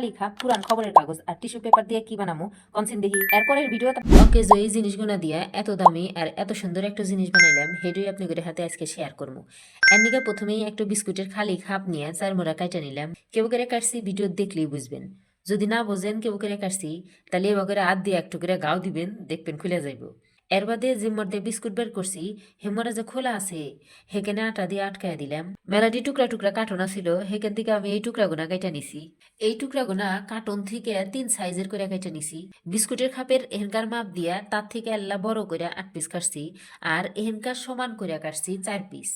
খালি খাপ পুরান খবরের কাগজ আর টিস্যু পেপার দিয়ে কি বানামু কনসিন দেখি। এরপরের ভিডিও ওকে যে এই জিনিসগুলো দিয়ে এত দামি আর এত সুন্দর একটা জিনিস বানাইলাম হেডুই আপনি করে হাতে আজকে শেয়ার করবো। এর নিকে প্রথমেই একটা বিস্কুটের খালি খাপ নিয়ে 4 মোড়া কাইটা নিলাম। কেউ করে কাটছি ভিডিও দেখলেই বুঝবেন, যদি না বোঝেন কেউ করে কাটছি তাহলে এবার করে হাত দিয়ে একটু করে গাও দিবেন, দেখবেন খুলে যাইব। এর বাদে যে মধ্যে বিস্কুট বের করছি হেমরা যে খোলা আছে হেখানে আটা দিয়ে আটকায় দিলাম। মেলাডি টুকরা টুকরা কার্টন ছিল, হেখান থেকে আমি এই টুকরাগুনা কেটে নিছি। এই টুকরাগুনা কার্টন থেকে 3 সাইজের করে কেটে নিছি। বিস্কুটের খাপের এহেনকার মাপ দিয়া তার থেকে আল্লাহ বড় করে 8 পিস কাটছি, আর এহেনকার সমান করে কাটছি 4 পিস।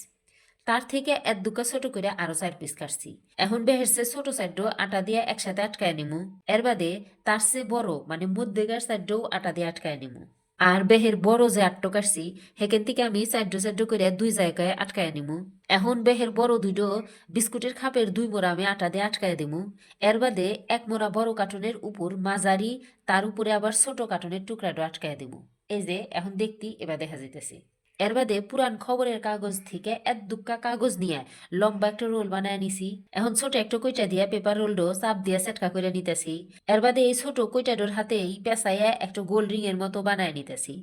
তার থেকে 1-2 ছোট করে আরো 4 পিস কাটছি। এখন বেহেরছে ছোট সাইডও আটা দিয়ে একসাথে আটকায় নিমু। এর বাদে তার চেয়ে বড় মানে মধ্যেকার সাইডও আটা দিয়ে আটকায় নিমু। আর বেহের বড় যে আটটো কাটছি সেখান থেকে আমি চারডো করে 2 জায়গায় আটকায় নিমু। এখন বেহের বড় দুটো বিস্কুটের খাপের 2 মোড়া আমি আটা দিয়ে আটকায় দিমু। এর বাদে 1 মোড়া বড় কার্টনের উপর মাঝারি, তার উপরে আবার ছোট কার্টনের টুকরাটো আটকায় দিমু। এই যে এখন দেখতি এবার দেখা যাইতেছে। এর বাদে পুরান খবরের কাগজ থেকে 1-2 কাগজ নিয়ে লম্বা একটা রোল বানায় নিছি। এখন ছোট একটা কইটা দিয়ে পেপার রোলডো চাপ দিয়ে সেটকা করে নিতেছি। এর বাদে এই ছোট কইটাডোর হাতেই পেঁচাইয়া একটা গোল রিং এর মতো বানায় নিতেছি।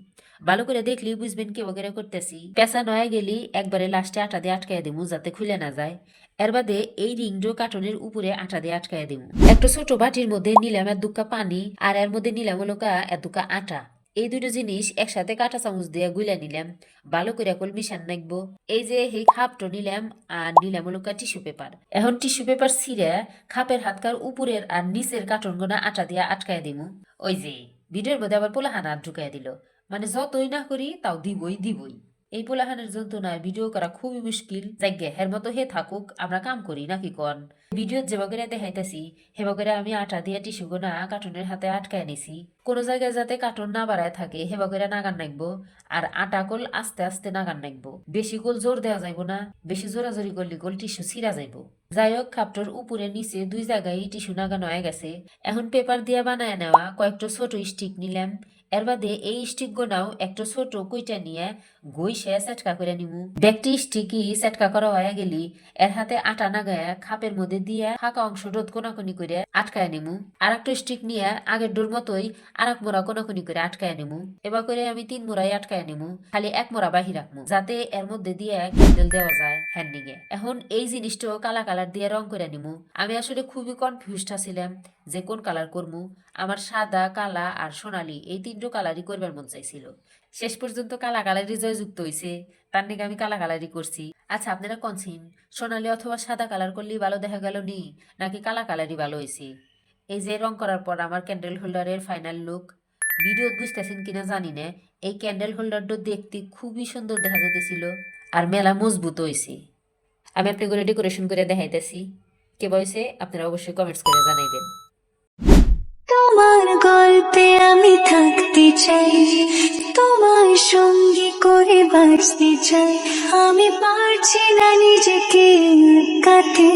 ভালো করে দেখলি বুঝবেন কি বগেরে করতেছি। পেঁচা নয় গেলি একবারে লাস্টে আটা দিয়ে আটকায় দিমু যাতে খুলে না যায়। এর বাদে এই রিংডো কার্টনের উপরে আটা দিয়ে আটকায় দিমু। একটা ছোট বাটির মধ্যে নিলাম 1-2 পানি, আর এর মধ্যে নিলাম হলো 1-2 আটা। এই দুটো জিনিস একসাথে কাঁটা চামচ দিয়ে গুলা নিলাম, ভালো করে কল মিশান নাকবো। এই যে এই খাপটো নিলাম আর নিলাম হলো টিস্যু পেপার। এখন টিস্যু পেপার ছিঁড়ে খাপের হাতকার উপরের আর নিচের কার্টন গোনা আটা দিয়ে আটকায় দিমু। ওই যে ভিডিওর মধ্যে আবার পোলাহান হাত ঢুকাই দিল, মানে যতই না করি তাও দিবই। এই পোলাহানের যন্ত্রণায় ভিডিও করা খুবই মুশকিল। যাইগে হের মতো হে থাকুক, আমরা কাম করি নাকি কন। ভিডিও যেভাবে দেখাইতেছি হেভাবে আমি আটা দিয়ে টিস্যু গোনা কার্টনের হাতে আটকায় নিছি। কোনো জায়গায় যাতে কার্টন না বাড়ায় থাকে হেভাবে নাগান নাকবো, আর আটা কল আস্তে আস্তে নাগান নাকবো। বেশি গোল জোর দেওয়া যাইব না, বেশি জোরাজোরি করলে গোল টিস্যু ছিঁড়া যাইব। যাই হোক খাপটোর উপরে নিচে 2 জায়গায় টিস্যু নাগানো হয়ে গেছে। এখন পেপার দিয়ে বানায় নেওয়া কয়েকটা ছোট স্টিক নিলাম। এর বাদে এই স্টিক গোনাও একটা ছোট কইটা নিয়ে গইসে সেটকা করে নিমু। ব্যাগটি স্টিকি সেটকা করা হয়ে গেলি এর হাতে আটা নাগায়া খাপের মধ্যে দিয়ে ফাঁকা অংশ রোদ কোনাকুনি করে আটকায় নিমু। আর একটা স্টিক নিয়ে আগের ডোর মতোই আর 1 মোড়া কোনাকুনি করে আটকায় নিমু। এবার করে আমি 3 মোড়াই আটকায় নিমু, খালি 1 মোড়া বাহির রাখমু যাতে এর মধ্যে দিয়ে ক্যান্ডেল দেওয়া যায় হ্যান্ডিংয়ে। এখন এই জিনিসটাও কালা কালার দিয়ে রং করে নিমু। আমি আসলে খুবই কনফিউজড ছিলাম যে কোন কালার করমু। আমার সাদা, কালা আর সোনালি এই 3টো কালারই করবার মন চাইছিল। শেষ পর্যন্ত কালা কালারই জয়যুক্ত হয়েছে, তার নাকি আমি কালা কালারই করছি। আচ্ছা আপনারা কনছেন সোনালি অথবা সাদা কালার করলেই ভালো দেখা গেল নি, নাকি কালা কালারই ভালো হয়েছে? এই যে রং করার পর আমার ক্যান্ডেল হোল্ডারের ফাইনাল লুক। ভিডিও বুঝতেছেন কিনা জানি না, এই ক্যান্ডেল হোল্ডারটা দেখতে খুবই সুন্দর দেখা যেতেছিল আর মেলা মজবুত হয়েছে। আমি আপনাকে ডেকোরেশন করে দেখাইতেছি, কে বলছে আপনারা অবশ্যই কমেন্টস করে জানাইবেন। তোমার গল্পে আমি থাকতে চাই, তোমার সঙ্গী করে বাঁচতে চাই। আমি পারছি না নিজেকে কাটে।